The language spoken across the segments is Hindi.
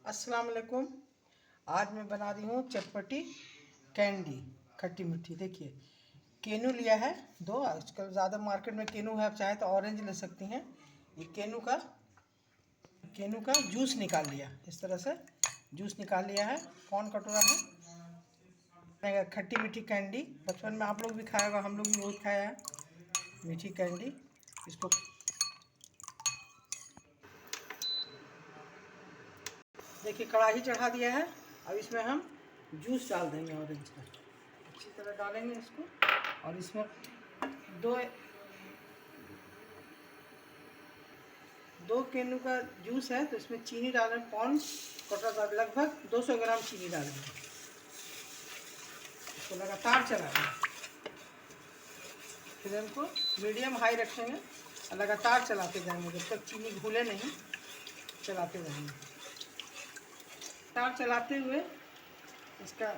अस्सलाम वालेकुम। आज मैं बना रही हूँ चटपटी कैंडी, खट्टी मीठी। देखिए, केनू लिया है दो। आजकल ज़्यादा मार्केट में केनू है, आप चाहे तो ऑरेंज ले सकती हैं। ये केनू का जूस निकाल लिया, इस तरह से जूस निकाल लिया है। कौन कटोरा है खट्टी मीठी कैंडी। बचपन में आप लोग भी खाया होगा, हम लोग भी बहुत खाया है मीठी कैंडी। इसको देखिए, कढ़ाई चढ़ा दिया है। अब इसमें हम जूस डाल देंगे ऑरेंज का, अच्छी तरह डालेंगे इसको। और इसमें दो केनू का जूस है, तो इसमें चीनी डालें। पौन कटोरा लगभग 200 ग्राम चीनी डालेंगे। इसको लगातार चलाएंगे, फ्लेम को मीडियम हाई रखेंगे और लगातार चलाते जाएंगे जब तक चीनी घुले नहीं। चलाते जाएंगे, लगातार चलाते हुए इसका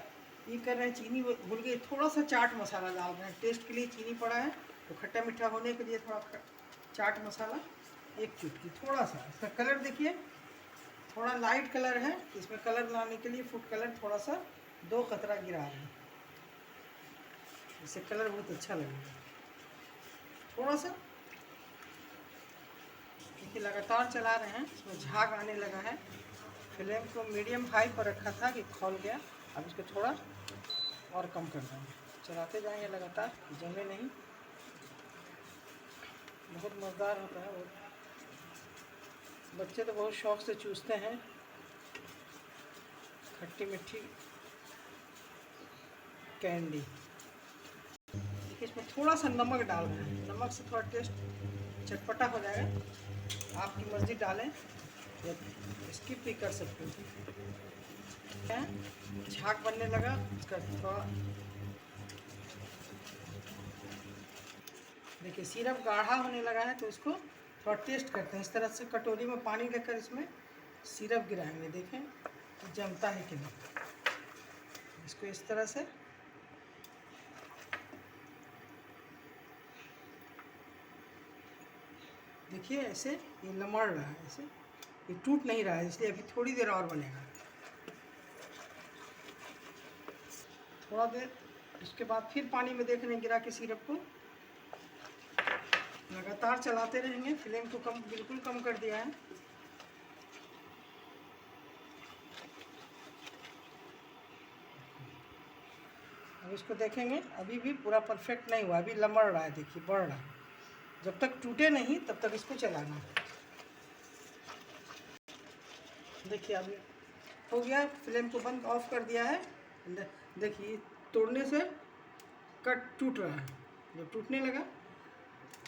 ये कर रहे हैं। चीनी घुल गई, थोड़ा सा चाट मसाला डाल रहे हैं। टेस्ट के लिए चीनी पड़ा है तो खट्टा मीठा होने के लिए थोड़ा चाट मसाला, एक चुटकी, थोड़ा सा। इसका कलर देखिए, थोड़ा लाइट कलर है। इसमें कलर लाने के लिए फूड कलर थोड़ा सा 2 कतरा गिरा रहे हैं, इससे कलर बहुत अच्छा लगेगा। थोड़ा सा देखिए, लगातार चला रहे हैं। इसमें झाग आने लगा है। फ्लेम को मीडियम हाई पर रखा था कि खोल गया। अब इसको थोड़ा और कम कर देंगे, चलाते जाएंगे लगातार, जमे नहीं। बहुत मज़ेदार होता है, बच्चे तो बहुत शौक़ से चूसते हैं खट्टी मीठी कैंडी। इसमें थोड़ा सा नमक डाल रहे हैं, नमक से थोड़ा टेस्ट चटपटा हो जाएगा। आपकी मर्ज़ी डालें या स्किप भी कर सकते हैं। झाग बनने लगा, इसका थोड़ा देखिए सिरप गाढ़ा होने लगा है, तो इसको थोड़ा टेस्ट करते हैं। इस तरह से कटोरी में पानी लेकर इसमें सिरप गिराएंगे, देखें कि जमता है कि नहीं। इसको इस तरह से देखिए, ऐसे ये लमड़ रहा है, ऐसे ये टूट नहीं रहा है, इसलिए अभी थोड़ी देर और बनेगा। थोड़ा देर उसके बाद फिर पानी में देख रहे हैं गिरा के सिरप को। लगातार चलाते रहेंगे। फ्लेम को बिल्कुल कम कर दिया है। अब इसको देखेंगे, अभी भी पूरा परफेक्ट नहीं हुआ, अभी लमड़ रहा है। देखिए, बढ़ रहा है। जब तक टूटे नहीं तब तक इसको चलाना है। देखिए, अभी हो गया। फ्लेम को बंद ऑफ कर दिया है। देखिए, तोड़ने से टूट रहा है। जब टूटने लगा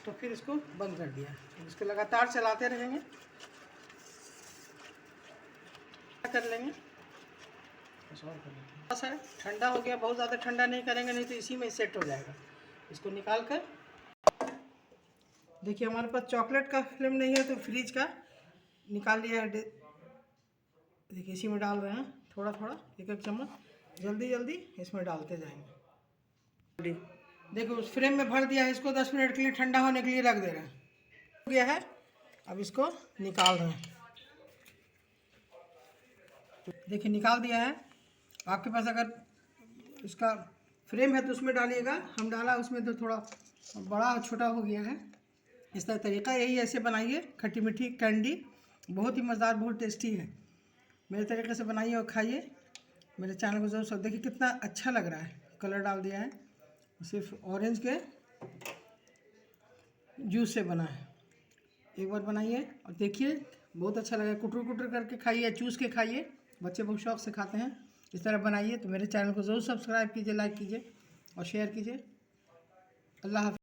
तो फिर इसको बंद कर दिया। इसको लगातार चलाते रहेंगे, कर लेंगे। थोड़ा ठंडा हो गया, बहुत ज़्यादा ठंडा नहीं करेंगे, नहीं तो इसी में सेट हो जाएगा। इसको निकाल कर देखिए, हमारे पास चॉकलेट का फ्लेम नहीं है तो फ्रिज का निकाल लिया है। देखिए, इसी में डाल रहे हैं, थोड़ा थोड़ा, एक एक चम्मच, जल्दी जल्दी इसमें डालते जाएंगे। देखो, उस फ्रेम में भर दिया है। इसको 10 मिनट के लिए ठंडा होने के लिए रख दे रहे हैं। हो गया है, अब इसको निकाल रहे हैं। देखिए, निकाल दिया है। आपके पास अगर इसका फ्रेम है तो उसमें डालिएगा। हम डाला उसमें तो थोड़ा बड़ा छोटा हो गया है। इस तरह तरीका यही, ऐसे बनाइए खट्टी मीठी कैंडी। बहुत ही मज़ेदार, बहुत टेस्टी है। मेरे तरीके से बनाइए और खाइए। मेरे चैनल को जरूर सब देखिए, कितना अच्छा लग रहा है। कलर डाल दिया है, सिर्फ ऑरेंज के जूस से बना है। एक बार बनाइए और देखिए, बहुत अच्छा लगा। कुटर कुटर करके खाइए, चूस के खाइए। बच्चे बहुत शौक़ से खाते हैं। इस तरह बनाइए। तो मेरे चैनल को ज़रूर सब्सक्राइब कीजिए, लाइक कीजिए और शेयर कीजिए। अल्लाह हाफ़िज़।